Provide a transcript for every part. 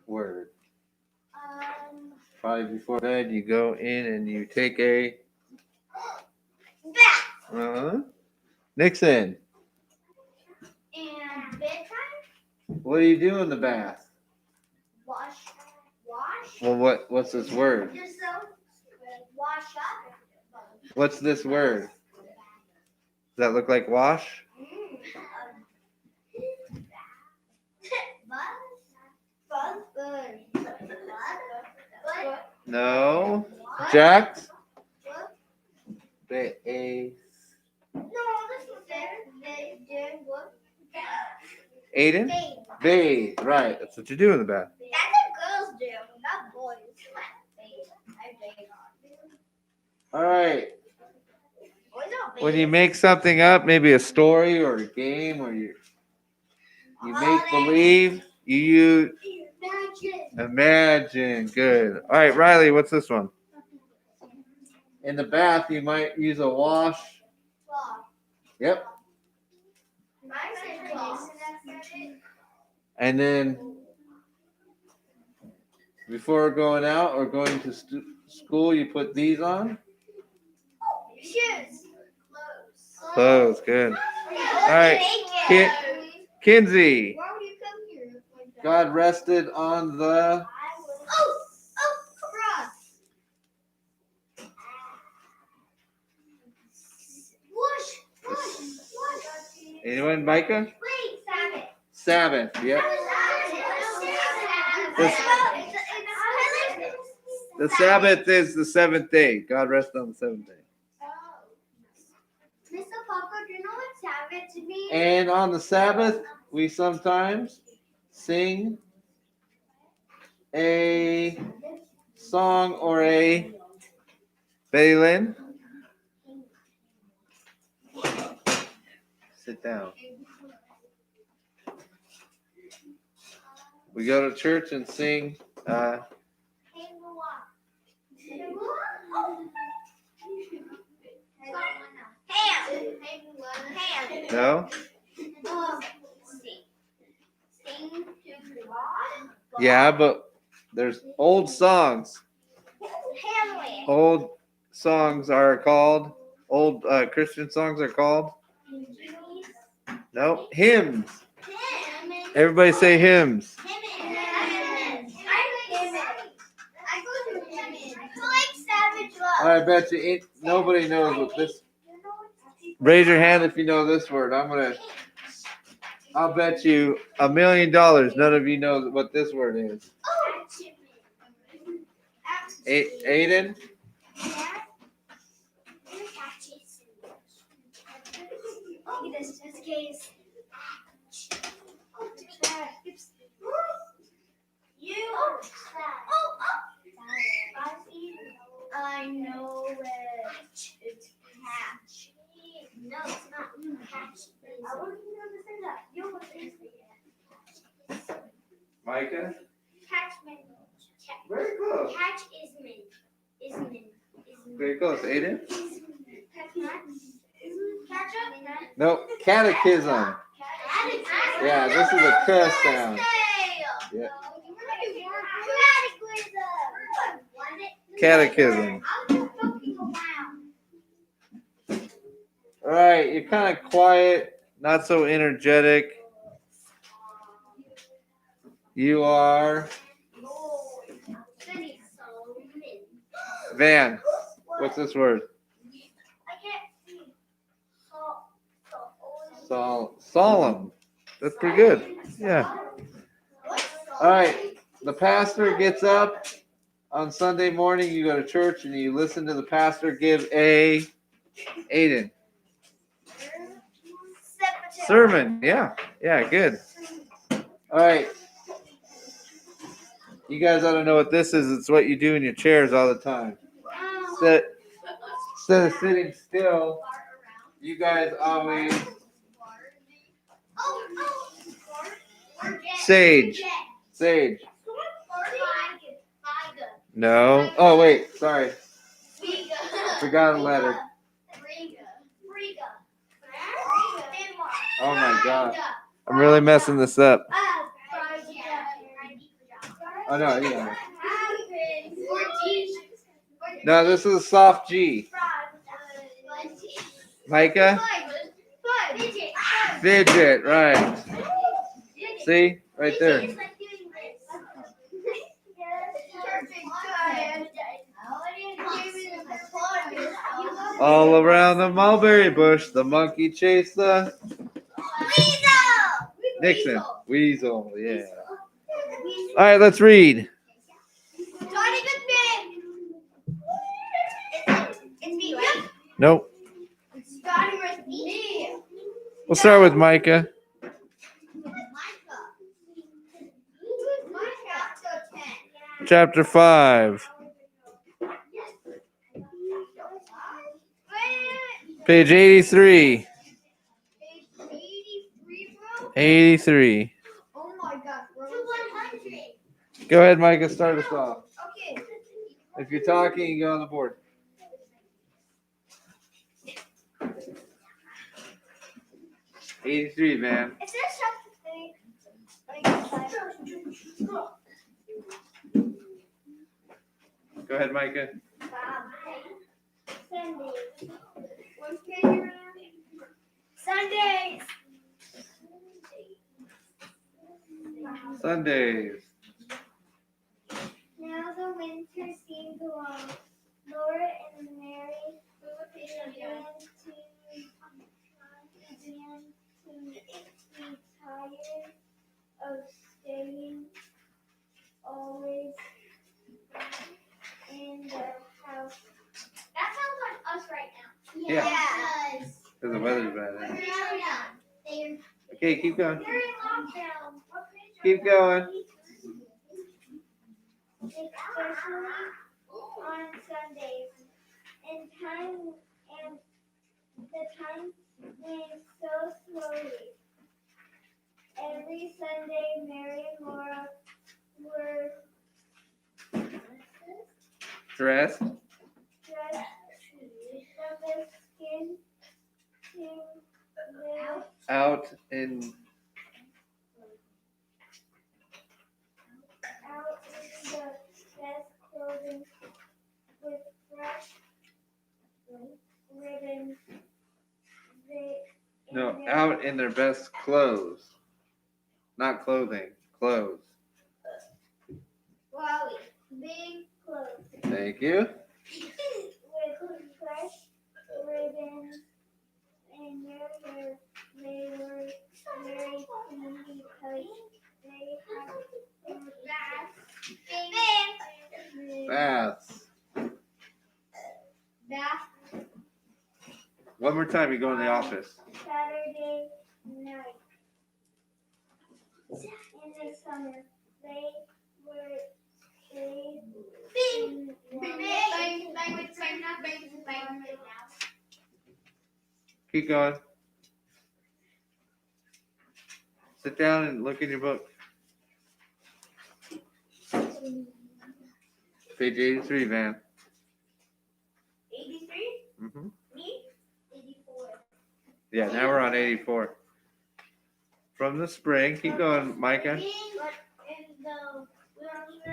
word? Probably before bed, you go in and you take a bath. uh-huh. Nixon, And bedtime. what do you do in the bath? Wash. Well, what's this word? Yourself. Wash up. What's this word? Does that look like wash? No. Jax? Base. Aiden? Bathe. Right. That's what you do in the bath. That's what girls do, not boys. All right. Boys don't When you make something up, maybe a story or a game, or you make believe, you use imagine. Good. All right, Riley, what's this one? In the bath, you might use a wash. Yep. And then before going out or going to school, you put these on. Shoes. Clothes. Good. All right, Kinsey. Why would you come here? God rested on the. Cross. Wash. Anyone, Micah? Wait, Sabbath. Yep. The Sabbath is the seventh day. God rested on the seventh day. Mr. Papa, do you know what Sabbath means? And on the Sabbath, we sometimes sing a song or a Balin. Sit down. We go to church and sing. No? Yeah, but there's old songs. Old songs are called, old Christian songs are called. No, hymns. Everybody say hymns. I bet you nobody knows what this. Raise your hand if you know this word. I'll bet you $1 million. None of you know what this word is. Aiden? I know it. It's catch. No, it's not catch. I wouldn't understand that. You don't understand that. Micah? Catchman. Very close. Catch is min. Very close. Aiden? Catch up? No, catechism. Yeah, this is a cuss sound. Yeah. Catechism. All right, you're kind of quiet, not so energetic. You are Van. What's this word? Solemn. That's pretty good. Yeah. All right. The pastor gets up on Sunday morning. You go to church and you listen to the pastor give a Aiden sermon. Yeah. Yeah. Good. All right. You guys ought to know what this is. It's what you do in your chairs all the time. Instead of sitting still, you guys always Sage. No. Oh, wait. Sorry. Forgot a letter. Oh, my God. I'm really messing this up. Oh no, yeah. Or G. No, this is a soft G. Micah? Fidget, right. See? Right there. All around the mulberry bush, the monkey chased the Nixon. Weasel, yeah. All right, let's read. Nope. We'll start with Micah. Chapter 5. Page 83. 83. Oh my god, bro. To 100. Go ahead, Micah, start us off. Okay. If you're talking, you go on the board. 83, man. It says chapter 3. Go ahead, Micah. Sundays. What page are you on? Sundays. Sundays. Now the winter seemed long. Laura and Mary began to be tired of staying always in the house. That sounds like us right now. Yeah. Yes. Because the weather's bad. We're eh? in Okay, keep going. lockdown. Keep going. Especially on Sundays. And the time went so slowly. Every Sunday, Mary and Laura were Dressed. dressed from the skin to the Out in out in the best clothing with fresh ribbons. out in their best clothes. Not clothing, clothes. Wally, big clothes Thank you. with fresh ribbons and their hair. They were very clean because they had Baths. bath One more time, you go in the office. Saturday night. In the summer, they were stayed in Keep going. Sit down and look in your book. Page 83, man. 83? Mm-hmm. Me? 84. Yeah, now we're on 84. From the spring. Keep going, Micah.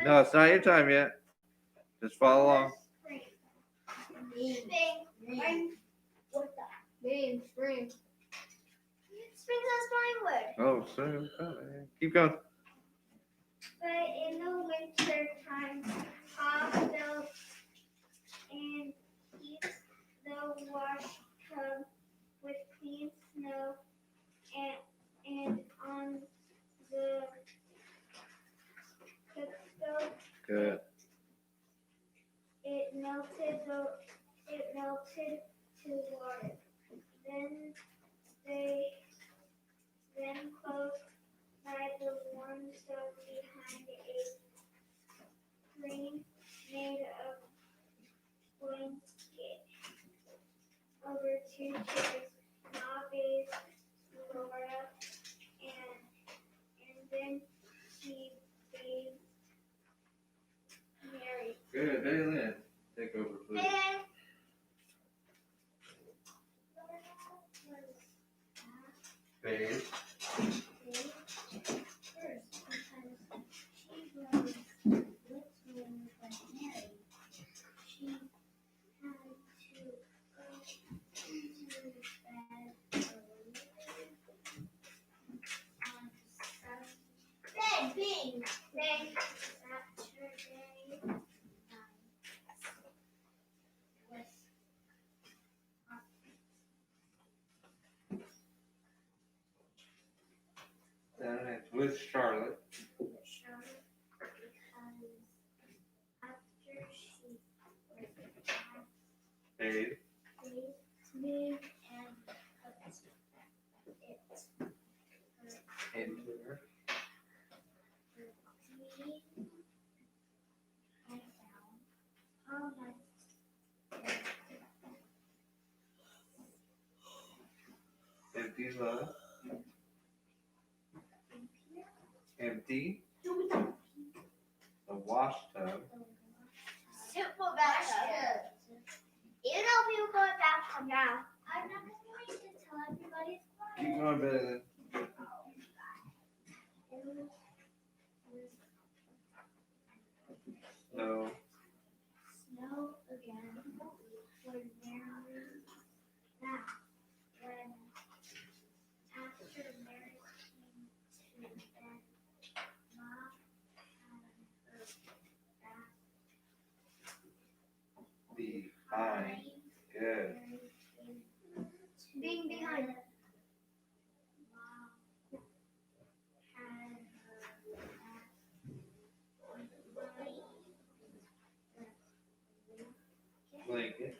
No, it's not your time yet. Just follow along. Spring. Spring says Pinewood. Oh, sorry. Keep going. But in the winter time, Pop fell and keeps the wash tub with clean snow and on the stove Good. it melted to water. Then close by the warm stove behind a screen made of blanket over 2 chairs. Ma bathed Laura and then she bathed Mary. Good. Hey, Lynn. Take over, please. Bathe. Saturday. With Saturday with Charlotte. Charlotte because after she Dave. bathed me and put it Into her. me and down. Oh my. Empty love. Empty. The wash tub. Simple bathtub. You know people go in bathtub now. I'm not going to tell everybody it's quiet. Keep going better than. No. Snow again. When Mary that when after Mary came to bed, Mom had her back Behind. Good. being behind. Mom had her back Blanket.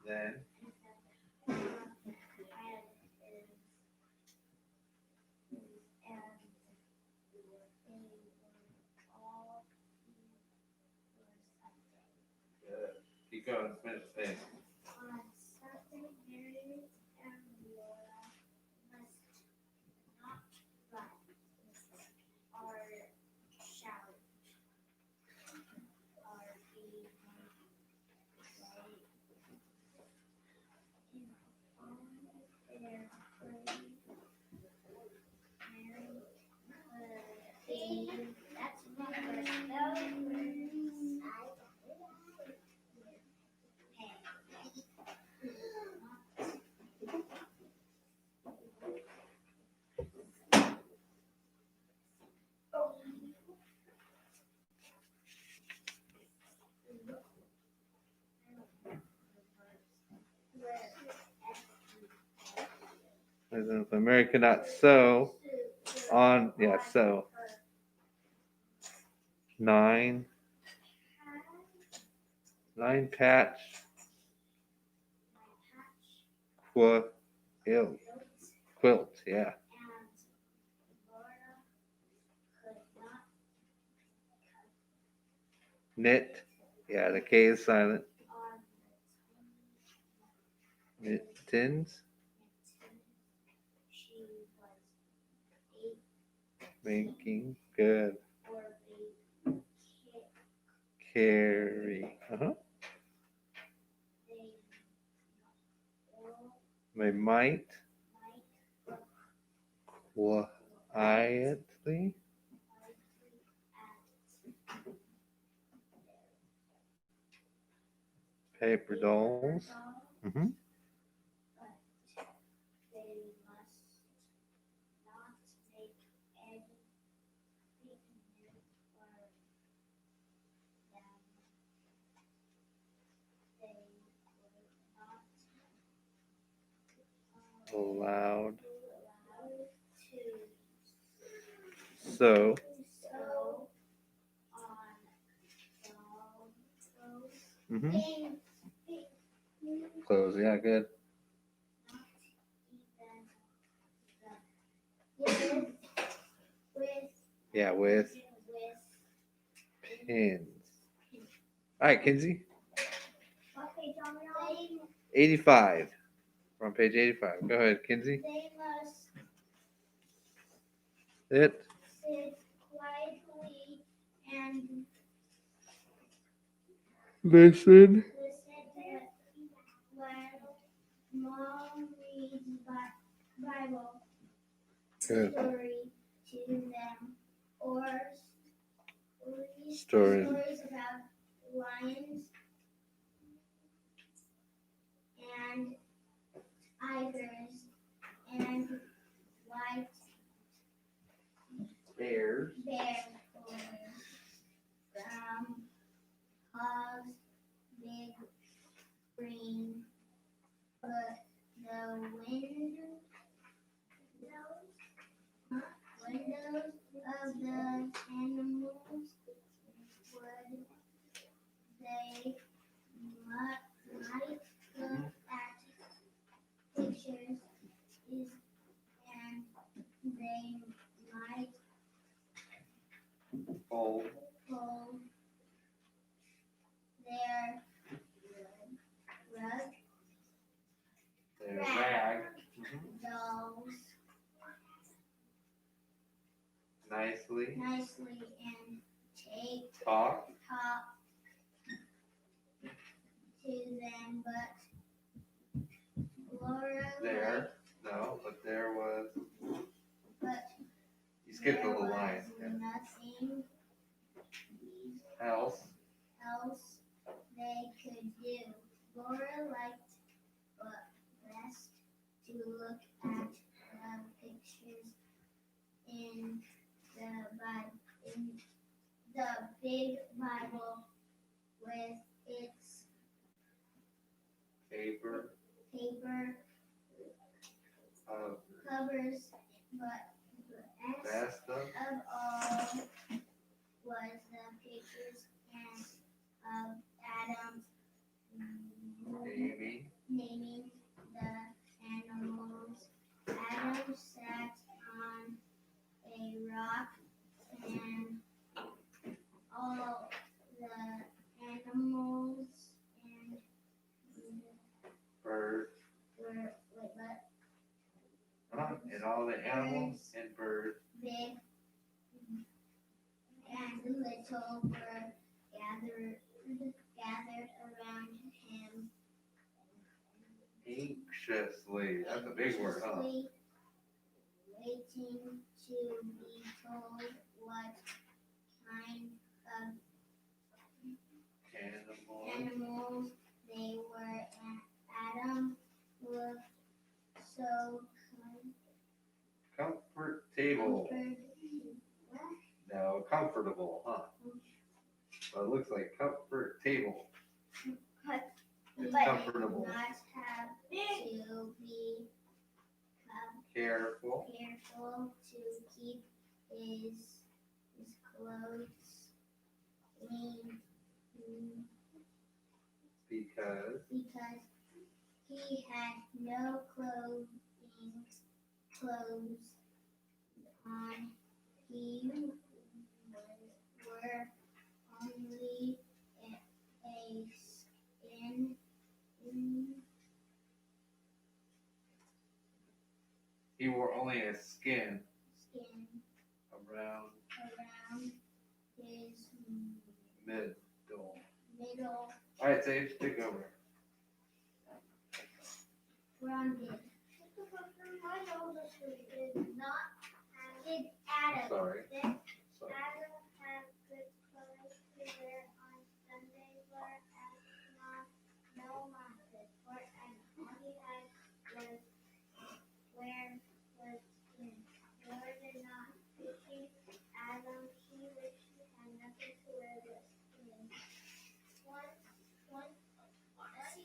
Then. Good. Keep going. Finish the thing. On Sunday, Mary and Laura must not run or shout or be late. On their way, Mary could that's my first If Mary could not sew on, yeah, sew. 9 patch quilt, yeah. Knit, yeah, the K is silent. Mittens, making, good. Carry, They might quietly paper dolls. But they must not make any picnic for them. They were not Allowed. to So, sew on dolls. close, yeah, good. Yeah, with pins. All right, Kinsey. 85. We're on page 85. Go ahead, Kinsey. They must It. sit quietly and Listen. while Mom reads Bible Good. story to them or Story. stories about lions and tigers and white bears from Hog's big green, but the windows of the animals would they might look at pictures and they might fold fold their rug their rag dolls nicely, and talk to them, but Laura there. No, but there was. but You skipped a there little was line. Yeah. nothing Else. they could do. Laura liked but best to look at the pictures in the big Bible with its Paper. Covers, but best of all was the pictures of Adam naming the animals. Adam sat on a rock and all the animals and Birds. And all the animals and birds. Big and little were gathered around him. Anxiously. That's a big word, huh? Waiting to be told what kind of animals they were. And Adam looked so comfortable, huh? Well, it looks like comfort table. It's comfortable. Not have to be Careful. to keep his clothes clean Because he had no clothes on. He wore only a skin. He wore only a skin around his middle. middle. All right, Sage, take over. Rounded. My nose is not. Did Adam? Sorry. Did Adam have good clothes to wear on Sunday? Laura asked. No, Mom. All he had was skin. Laura did not. Adam, she wished she had nothing to wear but skin. One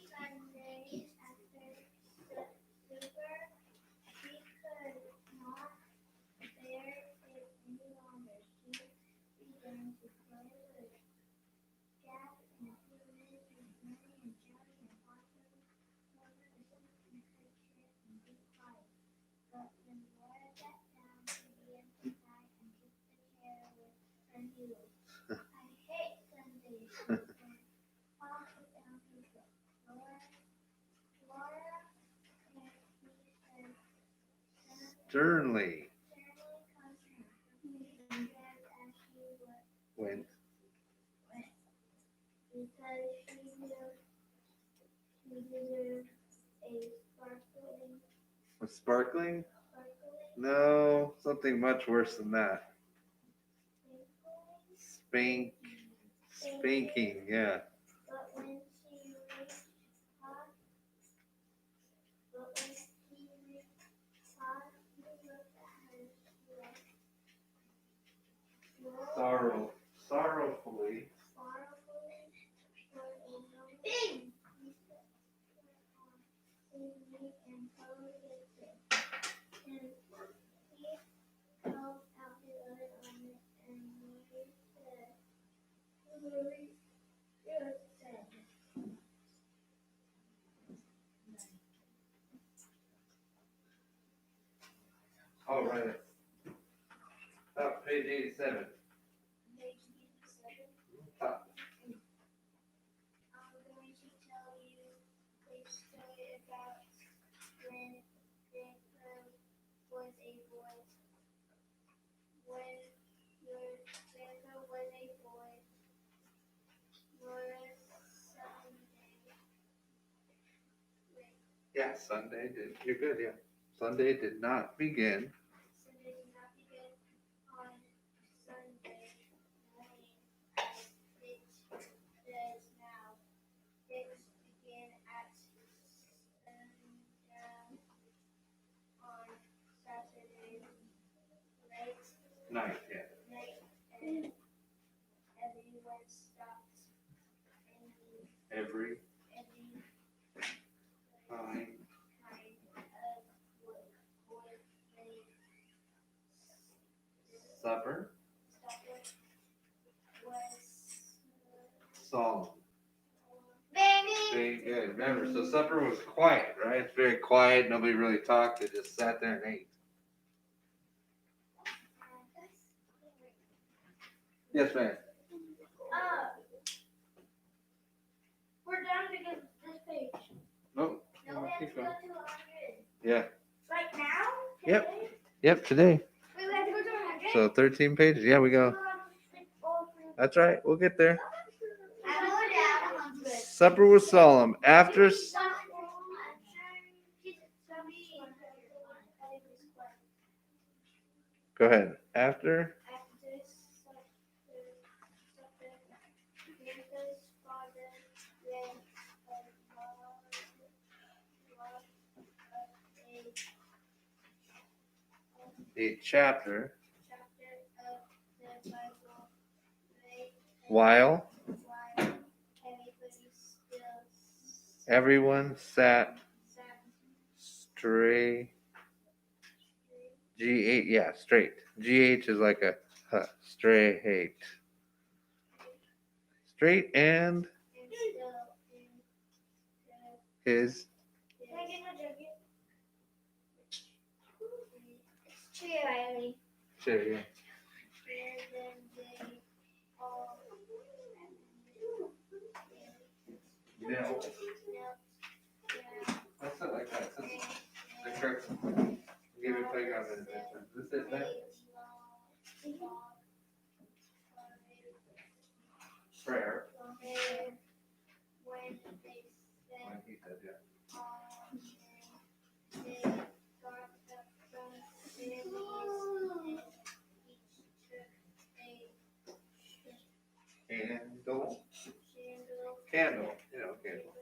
Sunday after supper, she could not bear it any longer. She began to play with Jack and Susan and Mary and Johnny and Possum. However, listen and her chair and be quiet. But when Laura sat down, she began to cry and kick the chair with her heels. I hate Sundays, she said. Off down he went. Laura, and he said, Sternly as she went. because she deserved a Sparkling? No, something much worse than that. Spanking, yeah. But when he reached Pod, he looked at her. Oh, right. Page 87. Top. I'm going to tell you a story about when Grandpa was a boy. When your grandpa was a boy, Laura Sunday. Yeah, Sunday did. You're good, yeah. Sunday did not begin. Sunday did not begin on Sunday morning as it does now. It began at sundown on Saturday Night, yeah. night, and everyone stopped Every any time. kind of wood they Supper. was Solemn. baby. Very good. Remember, so supper was quiet, right? It's very quiet. Nobody really talked. They just sat there and ate. Yes, ma'am. We're down to get this page. No. No, we have to Keep go going. to 100. Yeah. Right now? Yep. Today? Yep, today. Wait, we have to go to 100? So 13 pages. Yeah, we go. That's right. We'll get there. I'm going down 100. Supper was solemn. After. Go ahead. After. A chapter. While everyone sat straight. G8, yeah, straight. GH is like a straight. Straight and his. Sure, yeah. No. That's not like that. The correct. Give it playground attention. This is that. Prayer. When he said, yeah. Candle. You know, candle.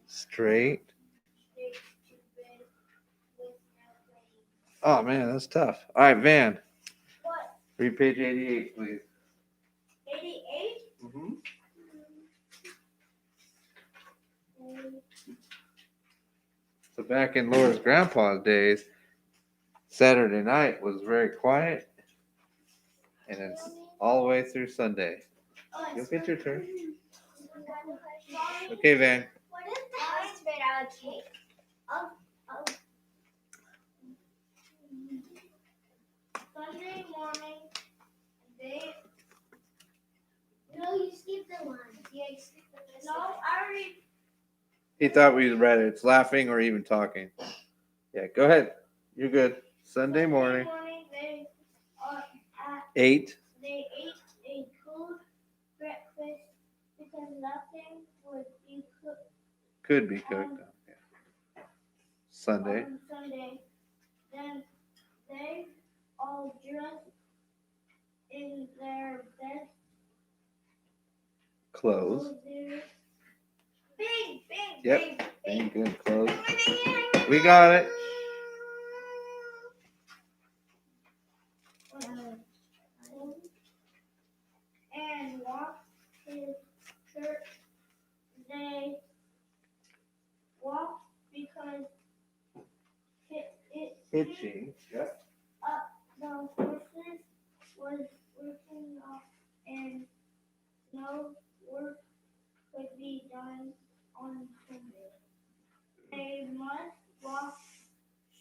Straight. Oh man, that's tough. All right, Van. What? Read page 88, please. 88? Mm-hmm. So back in Laura's grandpa's days, Saturday night was very quiet, and it's all the way through Sunday. You'll get your turn. Okay, Van. What is that? I spit out a cake. Sunday morning, they. No, you skipped the one. Yeah, you skipped the first one. No, I already. He thought we read it. It's laughing or even talking. Yeah, go ahead. You're good. Sunday morning. They Ate. They ate a cool breakfast because nothing would be cooked. Could be cooked. Okay. Sunday. On Sunday. Then they all dressed in their best Clothes. Bing, Yep. bing, Very bing. good. Clothes. We got it. And walked to church. They walked because it's Itchy. Yep. horses was working off and no work could be done on Sunday. They must walk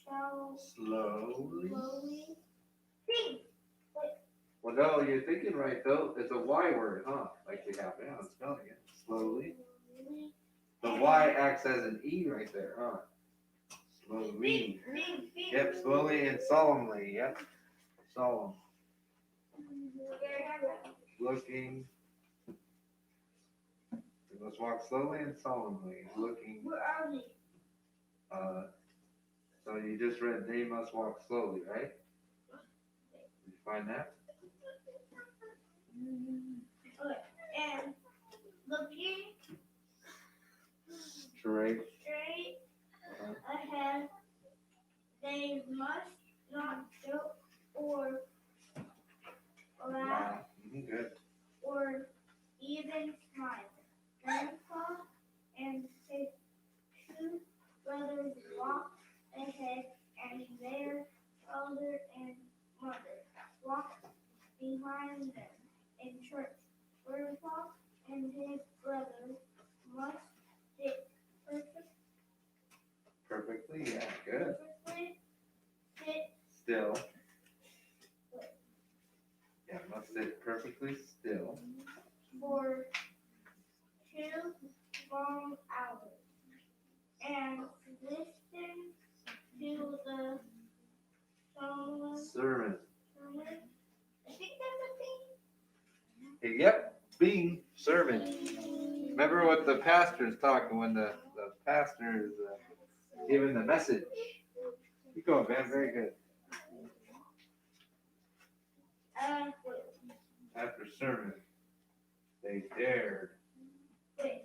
Slowly. slowly. Think. Well, no, you're thinking right though. It's a Y word, huh? Like we have now. I'm spelling it slowly. The Y acts as an E right there, huh? Slowly. Yep, slowly and solemnly. Yep, solemn. Looking. We must walk slowly and solemnly. Looking. Where are we? So you just read they must walk slowly, right? Did you find that? Okay. And looking Straight. straight ahead, they must not joke or laugh Good. or even smile. Grandpa and his two brothers walked ahead, and their father and mother walked behind them in church. Grandpa and his brothers must sit Perfectly, yeah, good. perfectly sit Still. Yeah, must sit perfectly still. for 2 long hours and listen to the Sermon. sermon. I think that's a thing. Yep, being sermon. Remember what the pastor is talking when the pastor is giving the message. Keep going, man. Very good. After sermon, they dared. Wait.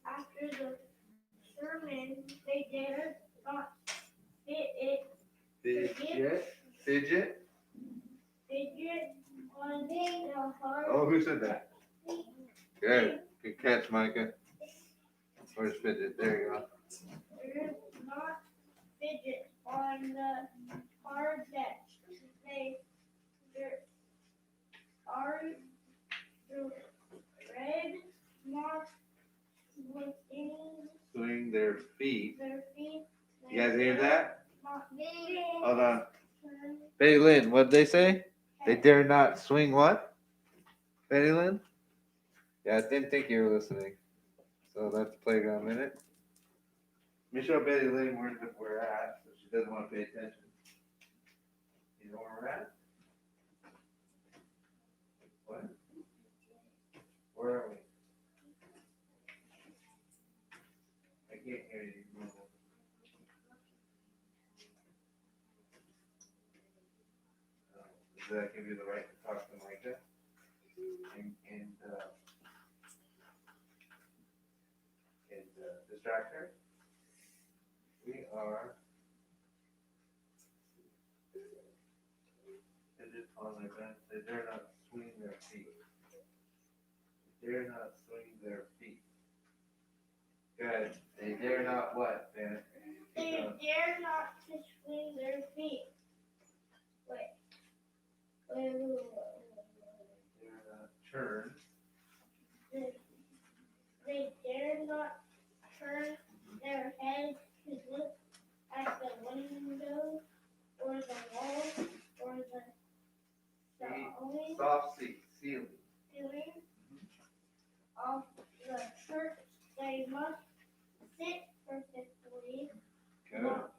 After the sermon, they dared not Fidget fidget on the hard. Oh, who said that? Good. Good catch, Micah. Where's fidget? There you go. Dared not fidget on the hard bench. They are the red mark Swing their feet. their feet. You guys hear that? Hold Hold on. Betty Lynn, what did they say? They dare not swing what? Betty Lynn? Yeah, I didn't think you were listening. So that's Playground Minute. Let me show Betty Lynn where we're at, so she doesn't want to pay attention. You know where we're at? What? Where are we? I can't hear you. Does that give you the right to talk to Micah? And distract her? We are fidget on their bench. They dare not swing their feet. They dare not swing their feet. Good. They dare not what, Ben? They dare not to swing their feet. Wait. They dare not turn. They dare not turn their heads to look at the window or the wall or the only Soft ceiling. ceiling of the church. They must sit perfectly. Good. Not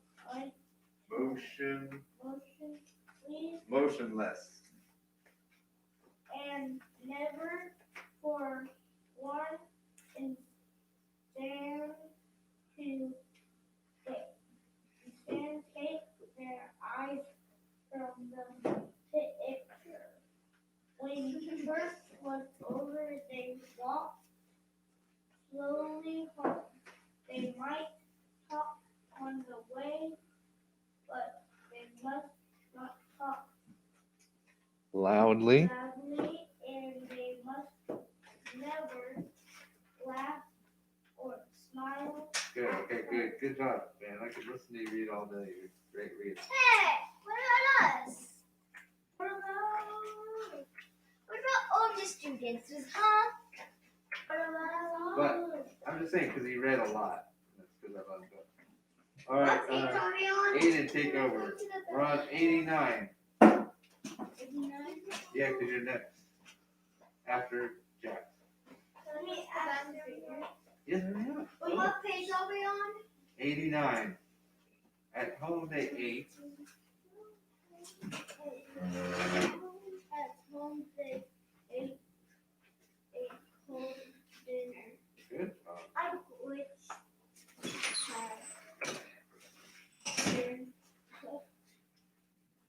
Motionless. and never for one instant take their eyes from the picture. When church was over, they walked slowly home. They might talk on the way, but they must not talk Loudly. loudly, and they must never laugh or smile. Good, okay, good job, man. I could listen to you read all day. You're a great reader. Hey, what about us? the students, huh? But I'm just saying because he read a lot. That's because I love books. All right, Okay, carry on. Aiden, take over. We're on 89. 89. Yeah, because you're next after Jack. Let me ask you. Yes, yeah. What page are we on? 89. At home they ate. At home they ate a cold dinner. Good. Of which had been cooked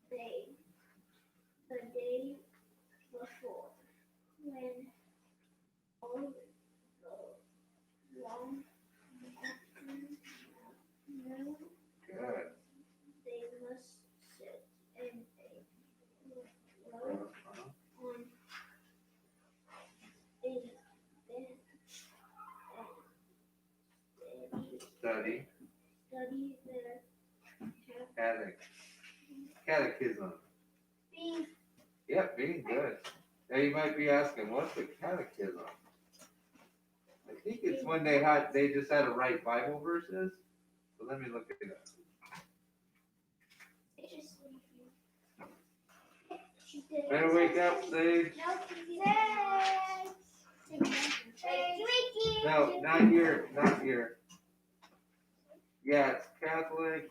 the day before, when all the long afternoon Good. they must sit in a row on a bench and Study. study their Catechism. being Yep, being good. Now you might be asking, what's the catechism? I think it's when they just had to write Bible verses. So let me look it up. Better wake up, Sage. No, not your. Yeah, it's Catholic.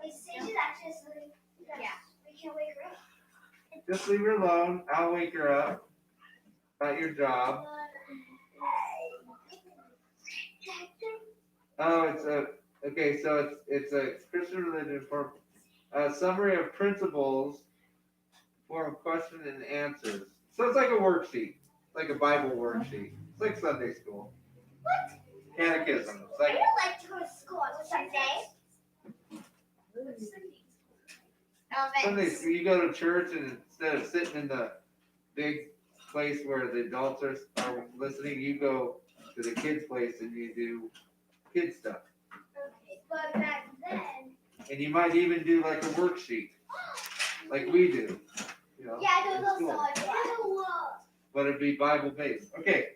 Wait, Sage is actually asleep. Yeah. We can't wake her up. Just leave her alone. I'll wake her up. Not your job. Oh, okay. So it's a Christian religion for a summary of principles for question and answers. So it's like a worksheet, like a Bible worksheet. It's like Sunday school. What? Catechism. It's I like don't like to go to school on Sunday. Sunday school. You go to church and instead of sitting in the big place where the adults are listening, you go to the kids' place and you do kid stuff. Okay, but back then. And you might even do like a worksheet, like we do. You know, Yeah, I in know school. those. But it'd be Bible based. Okay,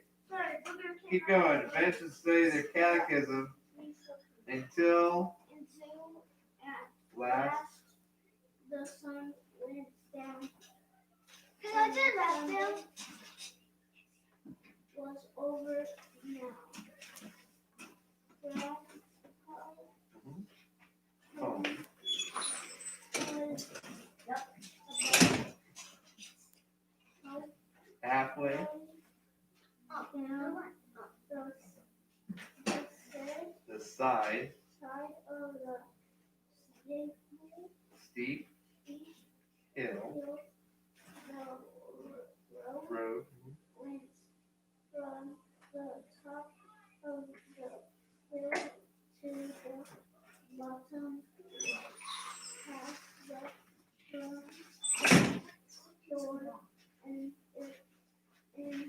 keep going. Adventists say their catechism until last. The sun went down. Can I do that, Bill? Was over now. Oh. Halfway. Down The side. of the Steep hill. The Road. went from the top of the hill to the bottom, past the front door, and it was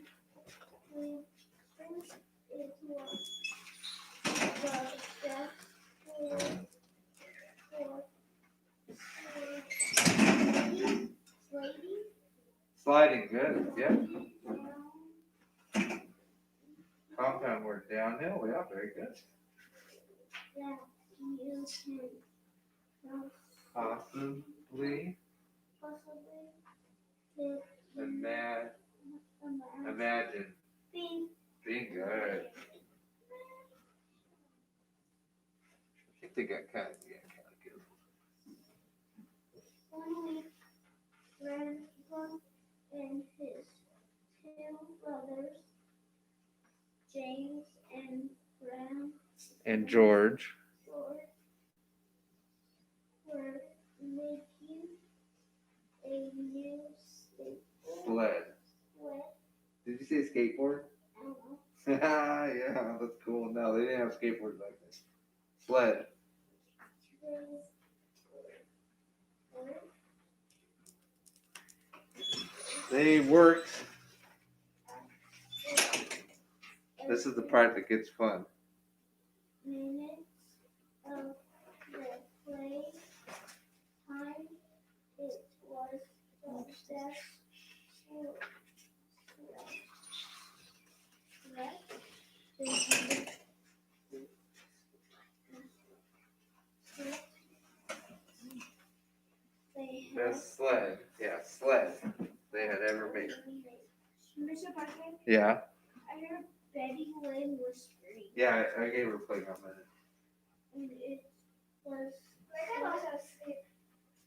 the step for Sliding. Good. Yeah. Compound word. Downhill. Yeah. Very good. that you can Possibly. live Imagine. being Being good. I think they got kind of good. 1 week. Grandpa and his two brothers, James and Graham, And George. were making a new Sled. Did you say skateboard? Yeah, that's cool. No, they didn't have skateboards back then. Sled. They worked. This is the part that gets fun. Minutes of the play time. It was the best Best sled. Yeah, sled they had ever made. Mr. Parker, Yeah. I heard Betty Lynn whispering. Yeah, I gave her a playground minute. And it was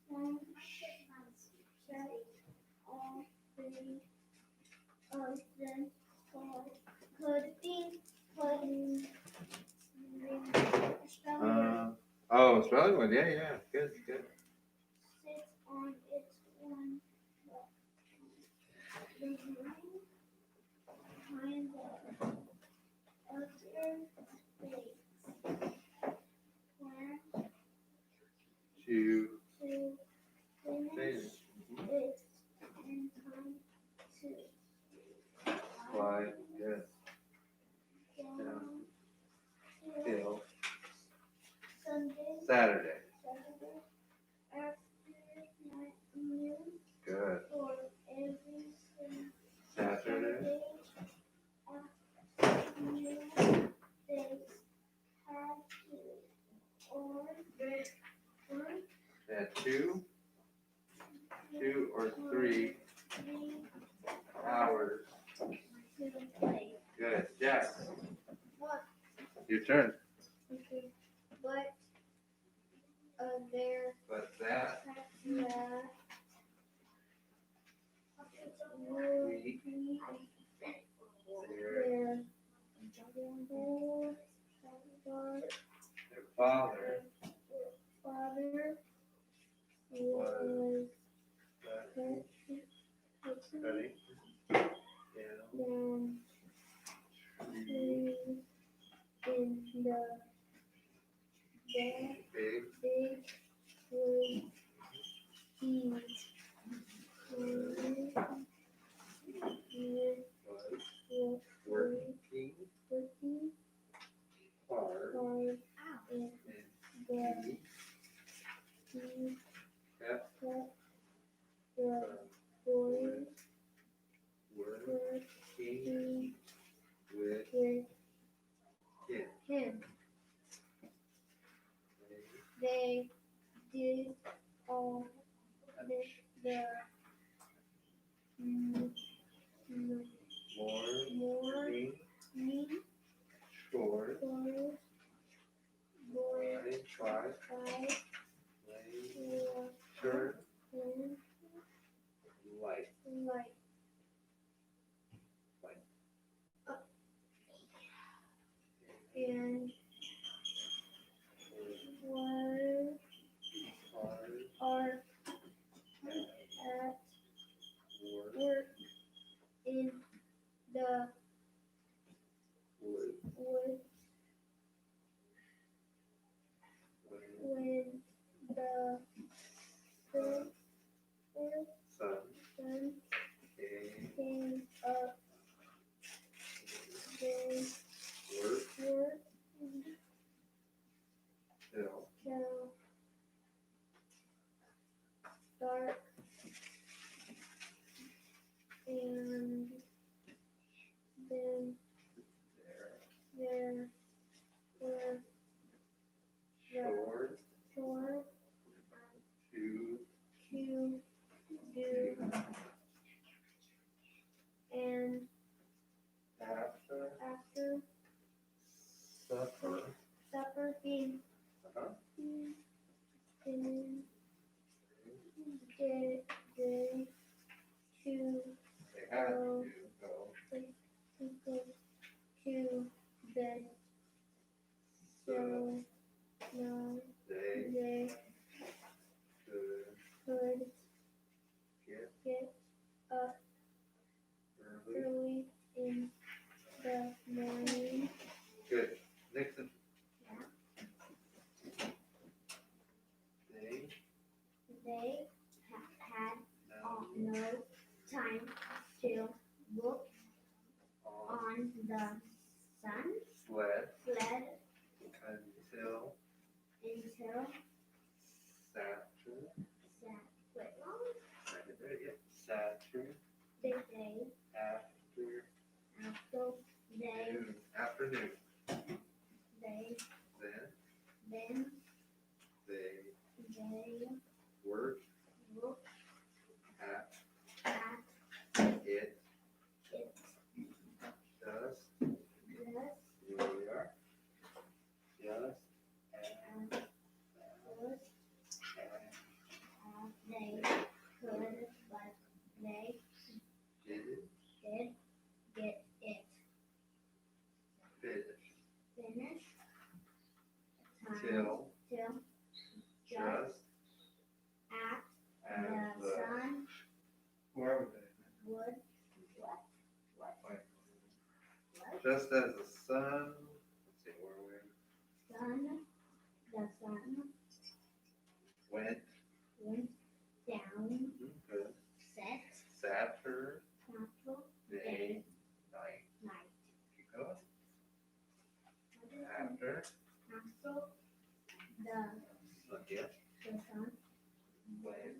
one that all three of them could be put in Oh, spelling one. Yeah, yeah. Good, good. sits on its one behind the other legs. Plan To to finish finish. it in time to Slide. Yes. down Hill. Sunday, Saturday. after noon Good. for every Saturday. afternoon. They had to order Yeah, two or 3 hours. to play. Good. Jack. What? Your turn. Okay. But there But that would week be their their father father was was studying down trees in the big big wood trees. working Working hard hard in and the he kept kept the boys working working with with him. him. They did all the Morning morning chores, chores, boys they tried, tried turn when light. like and was are at work in the woods when the Sun sun came, came up. They work worked till till dark and then there there were short chores to to do and after after supper. being Uh-huh. then they to They had to go go to bed. So now they they could could get get up early. early in the morning. Good. Nixon. They They had no no time to look on on the sun sled sled until until Saturday. Saturday The day after they afternoon. they Then then they they worked looked till just at as the the sun where were would just as the sun. Let's see where we the sun went. went down, Good. set, Saturday day, night. night. Keep going. What is it? After After again the sun went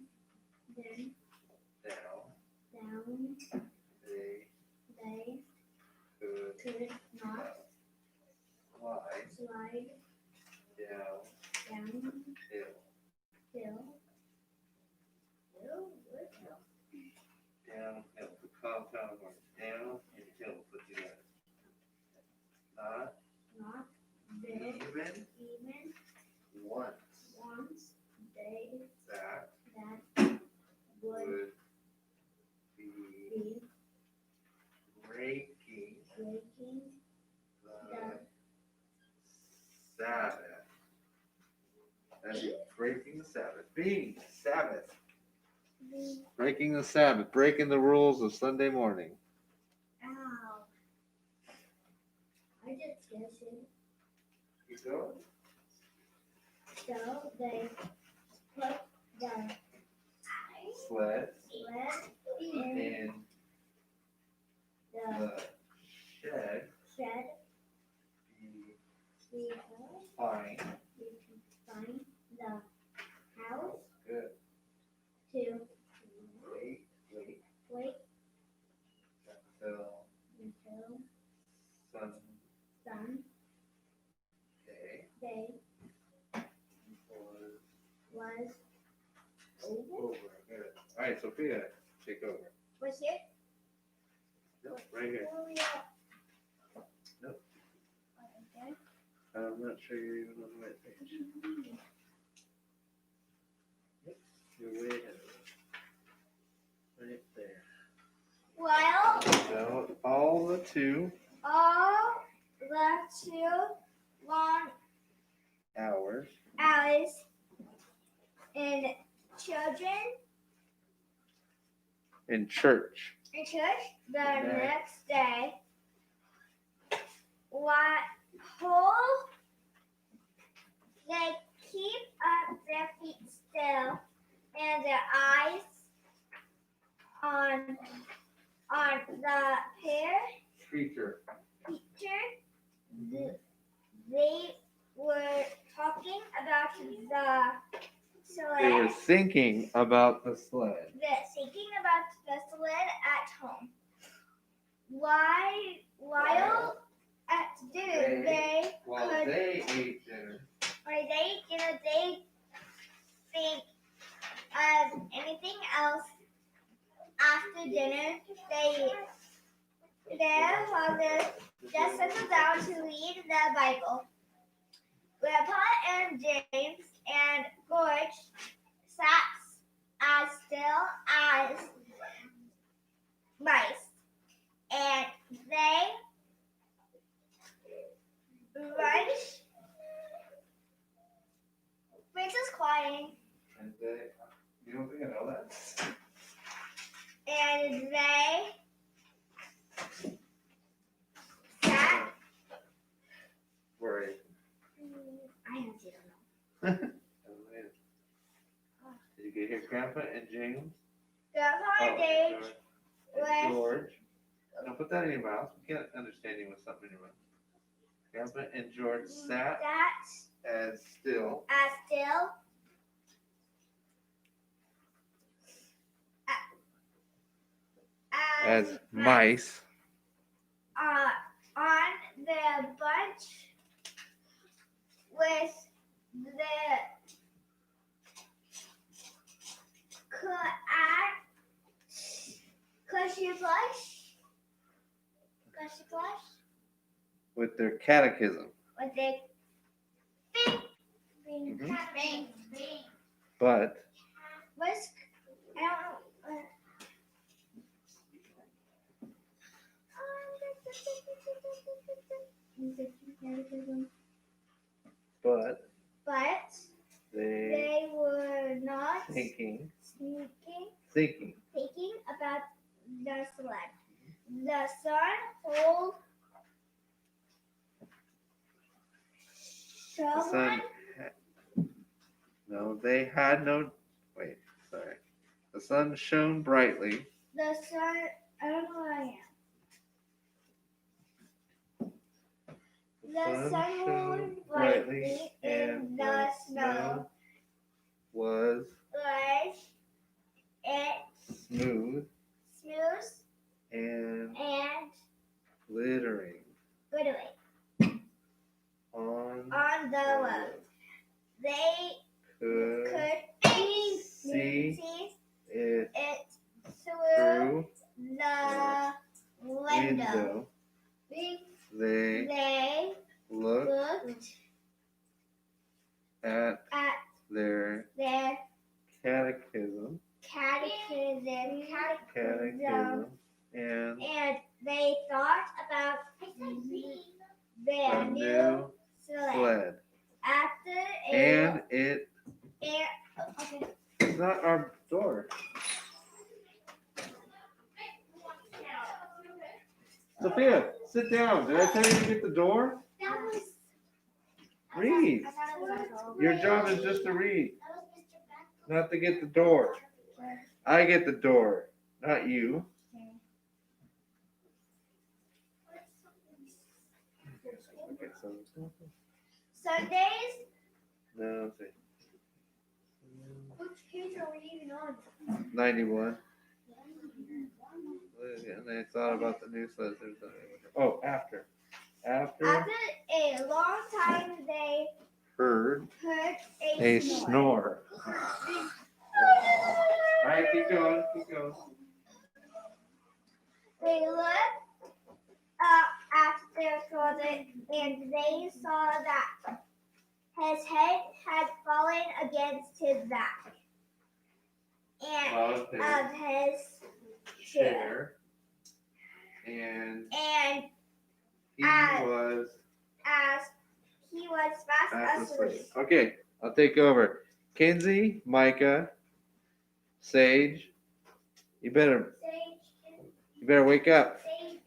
then down, down, they they could could not slide slide down down hill. hill. Downhill. The compound went down and hill put together. Not Not there even once once they that that would would be be breaking breaking the Sabbath. That's breaking the Sabbath. Being Sabbath. the Breaking the Sabbath. Breaking the rules of Sunday morning. ow. I just guessed it. You go. So they put the Sled sled in in the the shed. shed Be because fine. we can find the house Good. to Wait wait until until Sunday Sunday was was over. over. Good. All right, Sophia, take over. Was it? Nope, right here. Where we at? Nope. Okay. I'm not sure you're even on the right page. You're way ahead of us. Right there. Well, So all the two all the 2 long hours hours in children in church. in church the Okay. next day. What whole they keep up their feet still and their eyes on the Preacher. picture. They were talking about the They were sled. thinking about the sled. Thinking about the sled at home. While at dinner they While could they ate dinner. they think of anything else after dinner. Their father just settled down to read the Bible. Grandpa and James and George sat as still as mice, and they runched. Princess crying, And they, you don't think I know that? and they sat. Worried. I honestly don't know. Did you get here, Grandpa and James? Grandpa and Oh, James and was George. Don't put that in your mouth. We can't understand you with something in your mouth. Grandpa and George sat as still as still as mice on the bunch with the cushy plush with their catechism. with the Mhm. bing. But What's I don't know. but but they were not thinking thinking about the sled. The sun told the sun. someone No, they had no. Wait, sorry. The sun shone brightly. the sun. I don't know where I am. The sun shone brightly in the snow. Was it smooth smooth and and glittering glittering on on the road. They could could see it it through through the window. They They looked looked at at their their catechism and and they thought about their a new new sled. sled. After And it okay. it's not our door. Sophia, sit down. Did I tell you to get the door? Read. Your job is just to read, not to get the door. I get the door, not you. Okay, so Sundays. no, see. Which page are we even on? 91. And they thought about the new sleds. Oh, after After a long time, they heard a snore. All right, keep going. They looked up at their father, and they saw that his head had fallen against his back and of his chair, and and he as was he was fast asleep. Okay, I'll take over. Kinsey, Micah, Sage, you better wake up. Sage,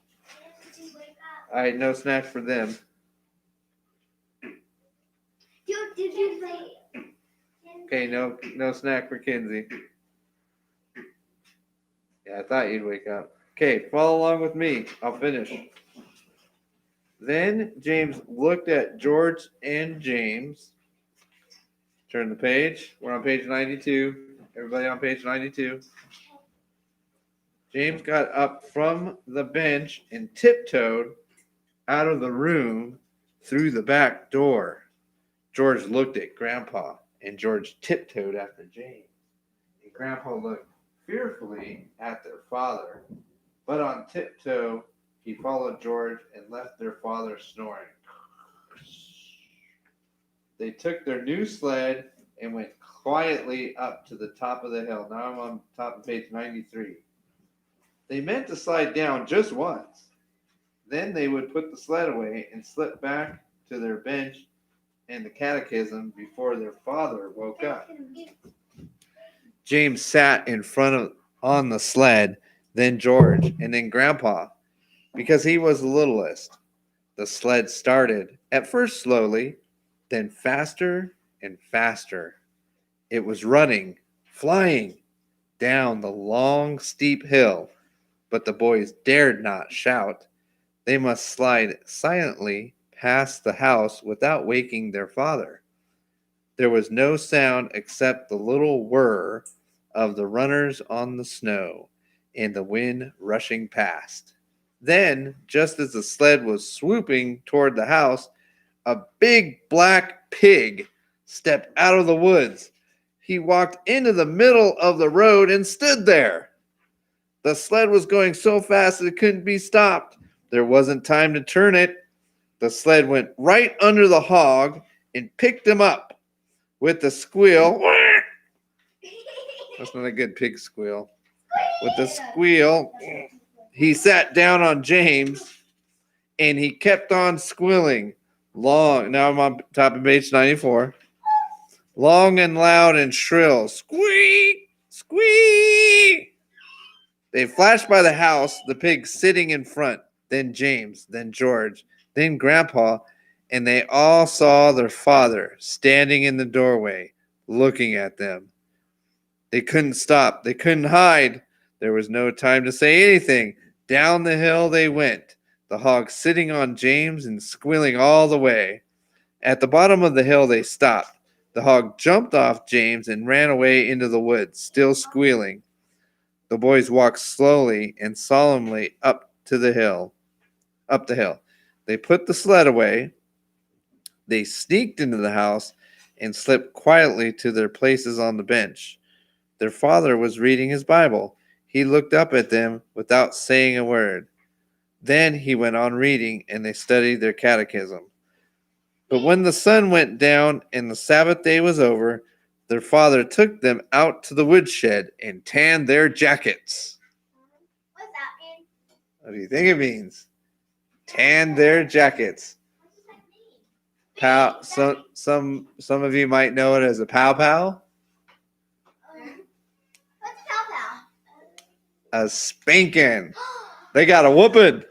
wake up. All right, no snacks for them. Did you say? Okay, no snack for Kinsey. Yeah, I thought you'd wake up. Okay, follow along with me. I'll finish. Then James looked at George and James. Turn the page. We're on page 92. Everybody on page 92. James got up from the bench and tiptoed out of the room through the back door. George looked at Grandpa, and George tiptoed after James. And Grandpa looked fearfully at their father, but on tiptoe he followed George and left their father snoring. They took their new sled and went quietly up to the top of the hill. Now I'm on top of page 93. They meant to slide down just once. Then they would put the sled away and slip back to their bench and the catechism before their father woke up. James sat in front of on the sled, then George, and then Grandpa, because he was the littlest. The sled started, at first slowly, then faster and faster. It was running, flying down the long, steep hill, but the boys dared not shout. They must slide silently past the house without waking their father. There was no sound except the little whir of the runners on the snow and the wind rushing past. Then, just as the sled was swooping toward the house, a big black pig stepped out of the woods. He walked into the middle of the road and stood there. The sled was going so fast it couldn't be stopped. There wasn't time to turn it. The sled went right under the hog and picked him up. With the squeal, that's not a good pig squeal. With the squeal, he sat down on James and he kept on squealing long. Now I'm on top of page 94. long and loud and shrill. Squeak! Squeak! They flashed by the house, the pig sitting in front, then James, then George, then Grandpa, and they all saw their father standing in the doorway, looking at them. They couldn't stop. They couldn't hide. There was no time to say anything. Down the hill they went, the hog sitting on James and squealing all the way. At the bottom of the hill they stopped. The hog jumped off James and ran away into the woods, still squealing. The boys walked slowly and solemnly up the hill. They put the sled away. They sneaked into the house and slipped quietly to their places on the bench. Their father was reading his Bible. He looked up at them without saying a word. Then he went on reading, and they studied their catechism. But when the sun went down and the Sabbath day was over, their father took them out to the woodshed and tanned their jackets. What's that mean? What do you think it means? Tanned their jackets. What does that mean? Some of you might know it as a pow pow. What's pow A spanking. They got a whooping.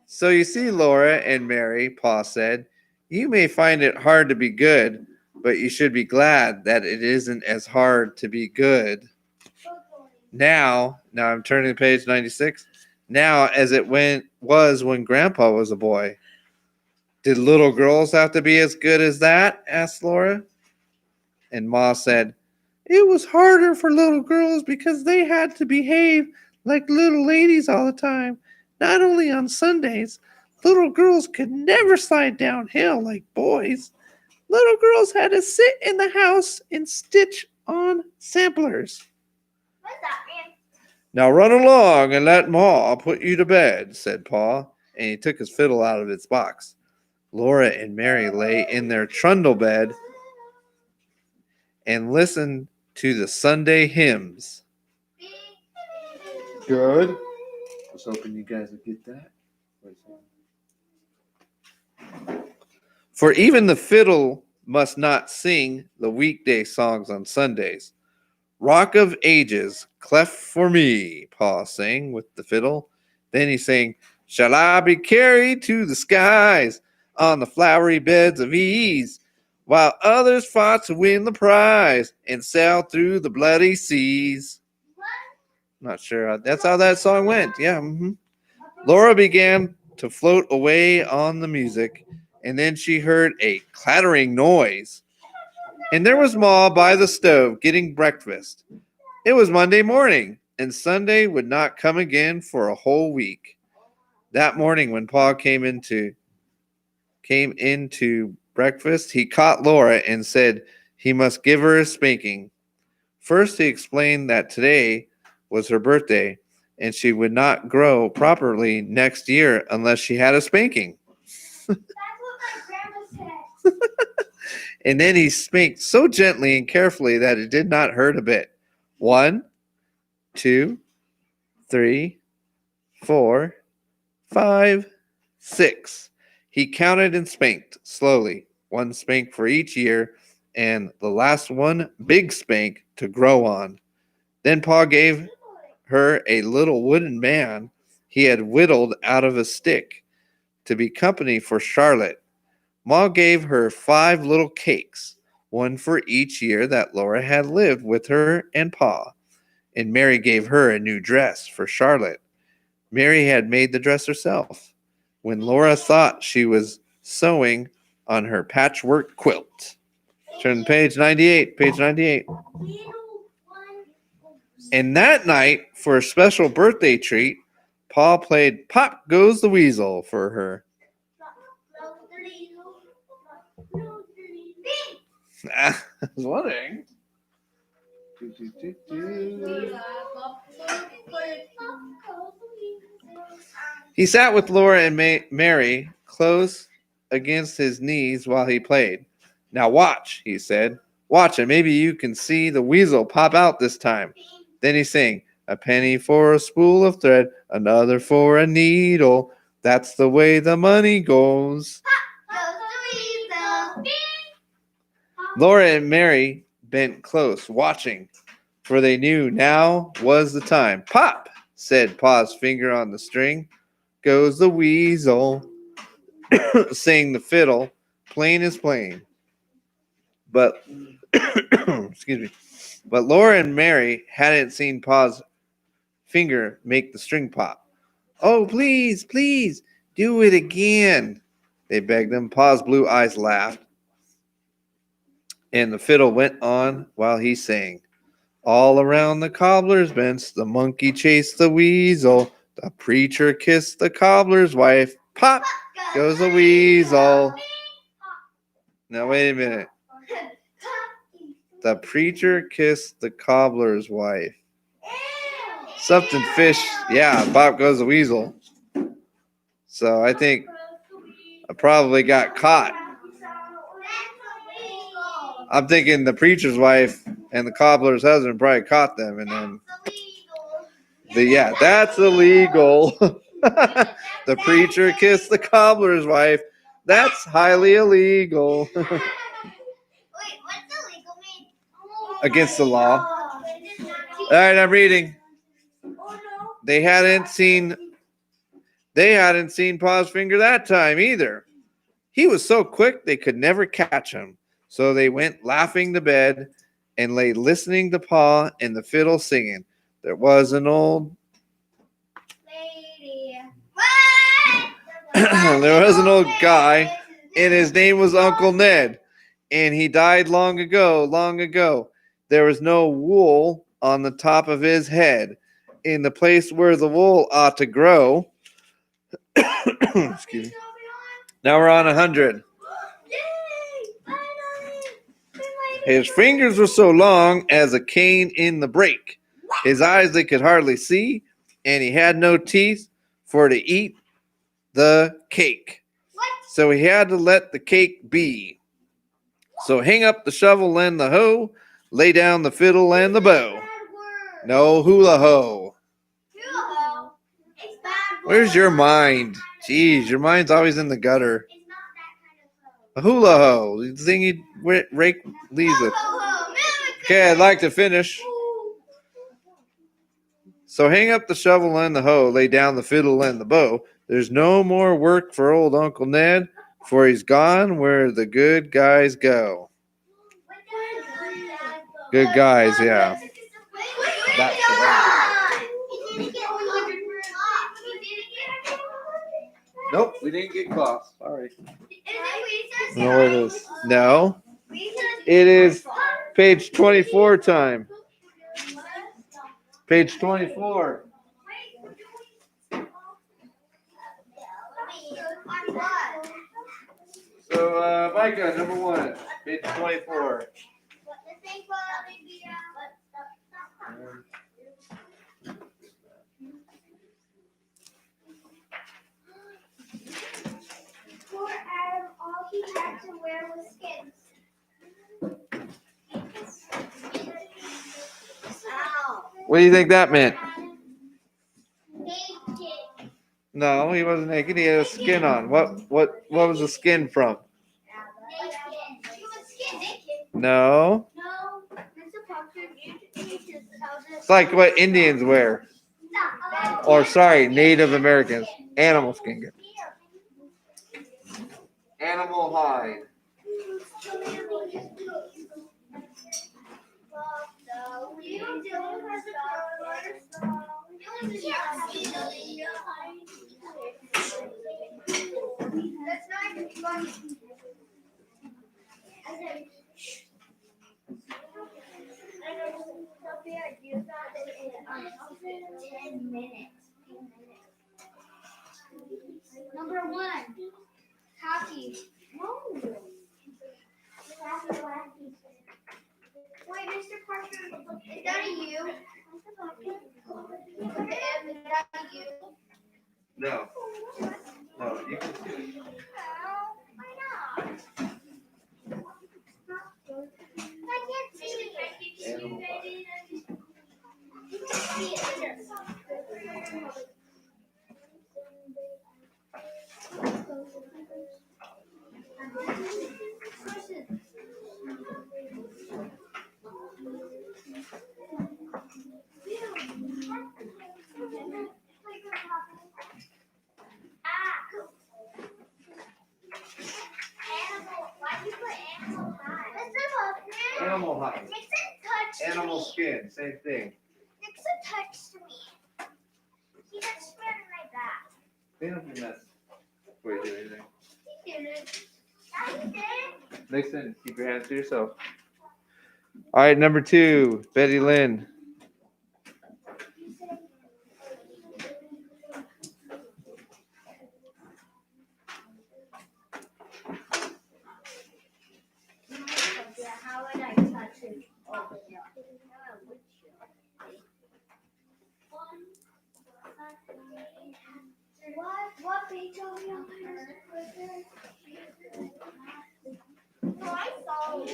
So you see, Laura and Mary, Paul said, you may find it hard to be good, but you should be glad that it isn't as hard to be good. Now I'm turning to page 96. Now, as it was when Grandpa was a boy. Did little girls have to be as good as that? Asked Laura. And Ma said, it was harder for little girls because they had to behave like little ladies all the time. Not only on Sundays, little girls could never slide downhill like boys. Little girls had to sit in the house and stitch on samplers. What does that mean? Now run along and let Ma put you to bed, said Pa, and he took his fiddle out of its box. Laura and Mary lay in their trundle bed and listened to the Sunday hymns. Good. I was hoping you guys would get that. For even the fiddle must not sing the weekday songs on Sundays. Rock of Ages, cleft for me, Pa sang with the fiddle. Then he sang, shall I be carried to the skies on the flowery beds of ease, while others fought to win the prize and sailed through the bloody seas. Not sure. That's how that song went. Yeah. Laura began to float away on the music, and then she heard a clattering noise. And there was Ma by the stove getting breakfast. It was Monday morning, and Sunday would not come again for a whole week. That morning when Pa came into breakfast, he caught Laura and said he must give her a spanking. First, he explained that today was her birthday, and she would not grow properly next year unless she had a spanking. That's what my grandma said. And then he spanked so gently and carefully that it did not hurt a bit. 1, 2, 3, 4, 5, 6. He counted and spanked slowly, 1 spank for each year, and the last one big spank to grow on. Then Pa gave her a little wooden man he had whittled out of a stick to be company for Charlotte. Ma gave her 5 little cakes, 1 for each year that Laura had lived with her and Pa. And Mary gave her a new dress for Charlotte. Mary had made the dress herself when Laura thought she was sewing on her patchwork quilt. Turn to page 98. Page 98. And that night, for a special birthday treat, Pa played Pop Goes the Weasel for her. I was wondering. He sat with Laura and Mary close against his knees while he played. Now watch, he said. Watch, and maybe you can see the weasel pop out this time. Then he sang, a penny for a spool of thread, another for a needle. That's the way the money goes. Laura and Mary bent close, watching, for they knew now was the time. Pop, said Pa's finger on the string. Goes the weasel, sang the fiddle, plain as plain. But, excuse me, but Laura and Mary hadn't seen Pa's finger make the string pop. Oh, please, please, do it again, they begged him. Pa's blue eyes laughed, and the fiddle went on while he sang. All around the cobbler's bench, the monkey chased the weasel. The preacher kissed the cobbler's wife. Pop goes the weasel. Now, wait a minute. The preacher kissed the cobbler's wife. Something fish. Yeah, pop goes the weasel. So I think I probably got caught. I'm thinking the preacher's wife and the cobbler's husband probably caught them, and then that's illegal. The preacher kissed the cobbler's wife. That's highly illegal. Wait, what's illegal mean? Against the law. All right, I'm reading. They hadn't seen Pa's finger that time either. He was so quick they could never catch him. So they went laughing to bed and lay listening to Pa and the fiddle singing. There was an old guy, and his name was Uncle Ned, and he died long ago, long ago. There was no wool on the top of his head, in the place where the wool ought to grow. Excuse me. Now we're on 100. His fingers were so long as a cane in the brake. His eyes they could hardly see, and he had no teeth for to eat the cake. So he had to let the cake be. So hang up the shovel and the hoe, lay down the fiddle and the bow. No hula ho. Where's your mind? Jeez, your mind's always in the gutter. A hula ho, the thing you rake leaves with. Okay, I'd like to finish. So hang up the shovel and the hoe, lay down the fiddle and the bow. There's no more work for old Uncle Ned, for he's gone where the good guys go. Good guys, yeah. That's the one. Nope, we didn't get cloth. Sorry. No, where it is. No. It is page 24 time. Page 24. So, Micah, number 1, page 24. Poor Adam, all he had to wear was skins. What do you think that meant? Naked. No, he wasn't naked. He had a skin on. What was the skin from? Naked. He was skin naked. No. No. Mr. Parker, you need to tell this. It's like what Indians wear. Or sorry, Native Americans. Animal skin. Animal hide. That's not even funny. Sophia, you got it in 10 minutes. Number 1, hockey. Wait, Mr. Parker, is that a you? Is that a you? No. No, you can do it. Why not? I can't see it. Animal hide. You can see it. Animal hide. Nixon touched Animal me. skin, same thing. Nixon touched me. He touched me on my back. Clean up your mess before you do anything. He didn't. Yeah, he did. Nixon, keep your hands to yourself. All right, number 2, Betty Lynn. How would I touch it? What Beethoven? No, I saw it.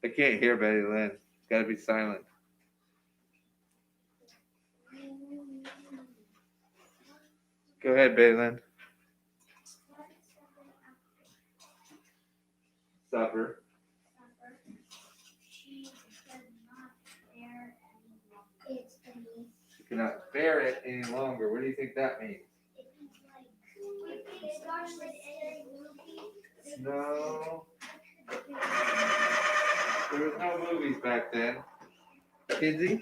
I can't hear Betty Lynn. It's got to be silent. Go ahead, Betty Lynn. Supper. She cannot bear it any longer. What do you think that means? No. There was no movies back then. Kinsey? It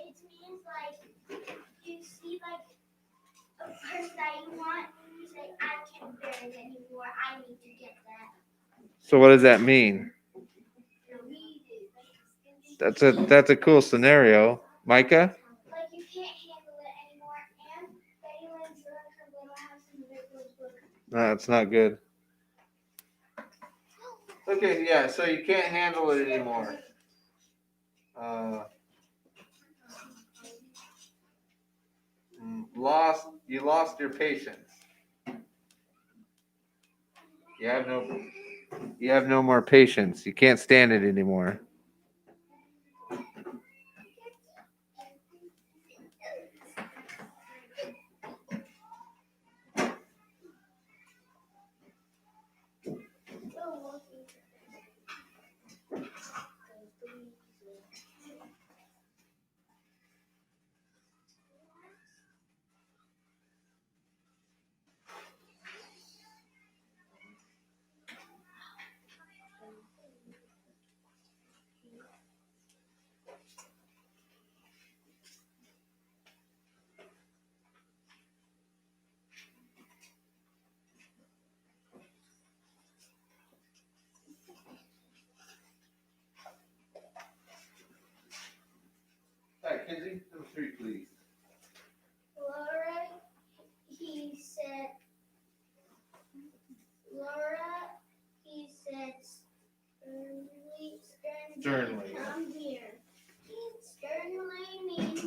means like you see like a person that you want and you say, I can't bear it anymore, I need to get that. So what does that mean? That's a cool scenario. Micah? Like you can't handle it anymore, and Betty Lynn's in her little house in the Rickles book. No, that's not good. Okay, yeah, so you can't handle it anymore. You lost your patience. You have no more patience. You can't stand it anymore. All right, Kinsey, number 3, please. Laura, he said, Sternly. Come here. Sternly means,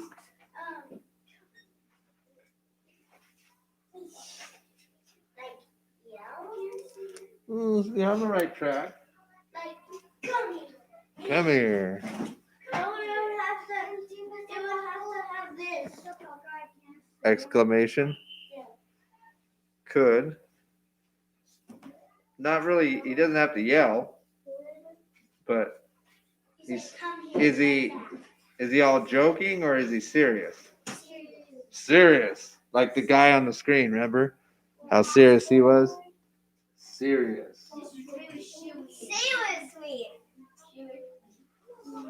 like, yell. You're on the right track. Like, come here. Come here. No, it would have this. Exclamation. Yeah. Could. Not really. He doesn't have to yell, but is he all joking or is he serious? Serious. Like the guy on the screen, remember? How serious he was? Serious.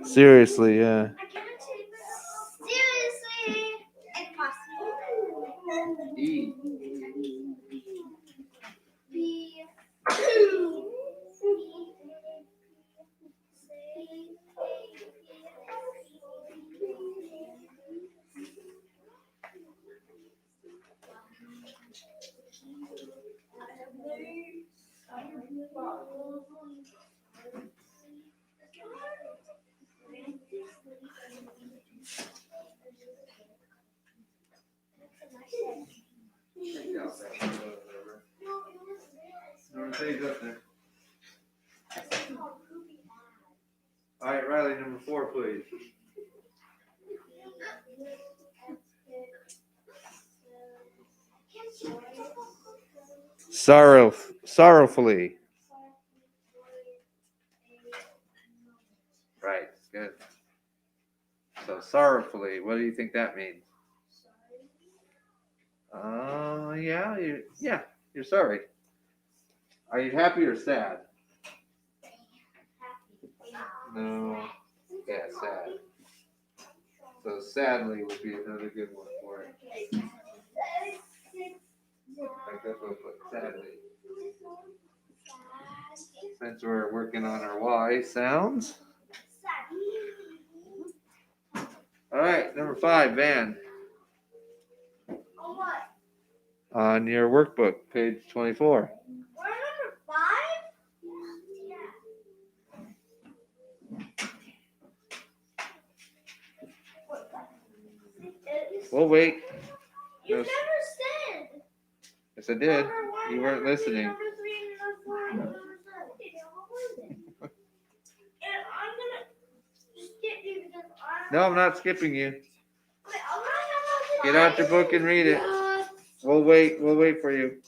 Seriously, yeah. Seriously, impossible. E. Number 3's up there. All right, Riley, number 4, please. Sorrowfully. Right. Good. So sorrowfully, what do you think that means? Yeah, you're sorry. Are you happy or sad? No. Yeah, sad. So sadly would be another good one for it. Like that's what I put sadly. Since we're working on our Y sounds. All right, number 5, Van. On what? On your workbook, page 24. We're number 5? Yeah. We'll wait. You No. never said. Yes, I did. You weren't listening. Number 3, number 4, and number 7. What was it? And I'm gonna skip you because I'm. No, I'm not skipping you. Wait, I'm gonna have a Get out your book and read it. We'll wait for you.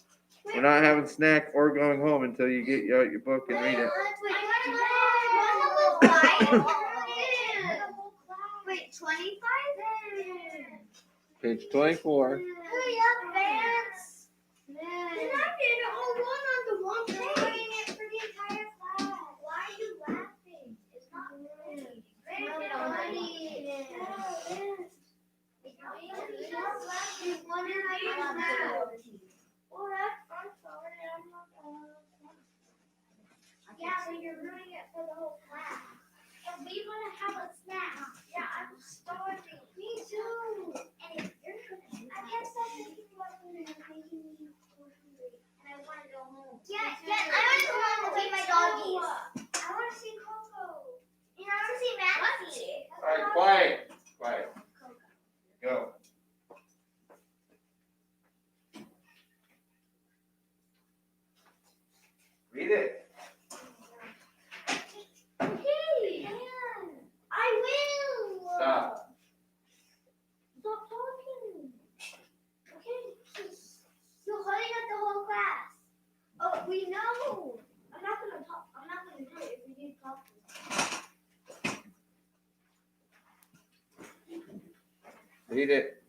We're not having snack or going home until you get out your book and read it. Wait, 25? Page 24. Hurry up, Vance. You're not getting a whole one on the one page. I'm writing it for the entire class. Why are you laughing? It's not funny. It's not funny. Well, I'm sorry. I'm not. Yeah, but you're ruining it for the whole class. And we want to have a snack. Yeah, I'm starving. Me too. And you're gonna. I can't stop thinking about food. It's making me so hungry. And I want to go home. Yeah, I want to go home and feed my doggies. I want to see Coco. And I want to see Maxie. All right, quiet. Go. Read it. Okay, I will. Stop. Stop talking. Okay, you're holding up the whole class. Oh, we know. I'm not gonna talk. I'm not gonna do it if you keep talking. Read it.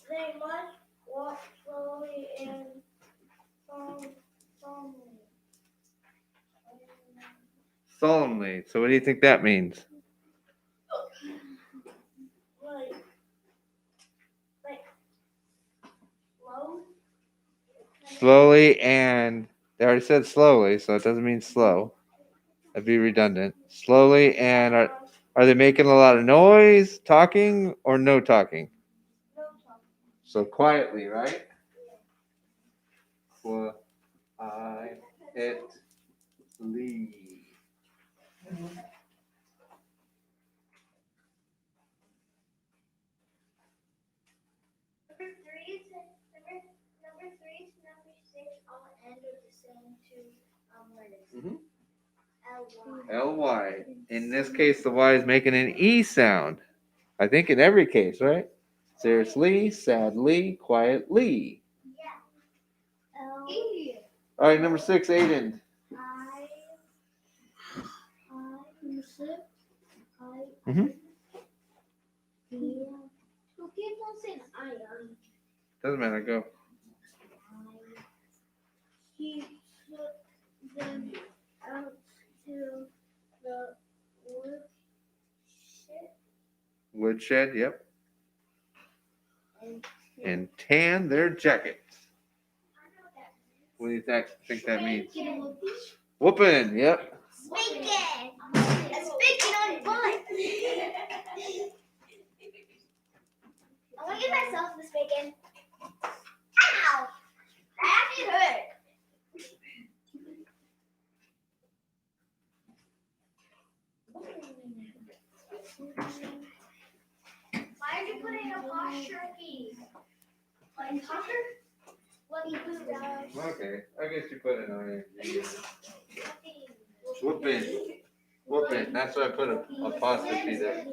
They must walk slowly and solemnly. Solemnly. So what do you think that means? Like slow. Slowly, and they already said slowly, so it doesn't mean slow. That'd be redundant. Slowly, and are they making a lot of noise, talking, or no talking? No talking. So quietly, right? Quietly. Number three to number 6 all end with the same two letters. Mhm. L-Y. L-Y. In this case, the Y is making an E sound. I think in every case, right? Seriously, sadly, quietly. Yeah. L-E. All right, number 6, Aiden. Mhm. Who keeps on saying I? Doesn't matter, go. He took them out to the Woodshed, yep. and And tan their jackets. I know what that means. What do you think that means? Spanking. Whooping, yep. Spanking. A spanking on your butt. I want to give myself the spanking. Ow! That actually hurt. Why did you put in a apostrophe? Like Tucker? What do you put down? Okay, I guess you put it on it. Whooping. Whooping. That's why I put an apostrophe there.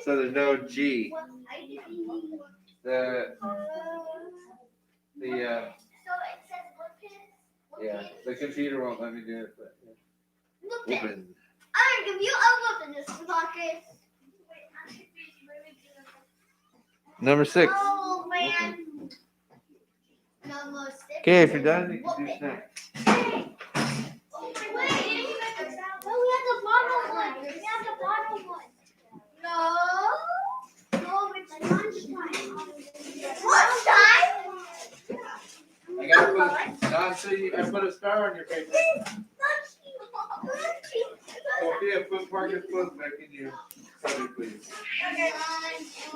So there's no G. The So it says whooping. yeah, the computer won't let me do it, but yeah. Whoopin'. Whooping. I'm gonna give you a whooping this Marcus. Number 6. Oh man. Number 6. Okay, if you're done, you can do snacks. Wait. No, we have the bottom one. We have the bottom one. No. No, it's lunchtime. Lunchtime? I put a star on your paper. Sophia, put Marcus clothes back in your cubby, please. Okay, lunch.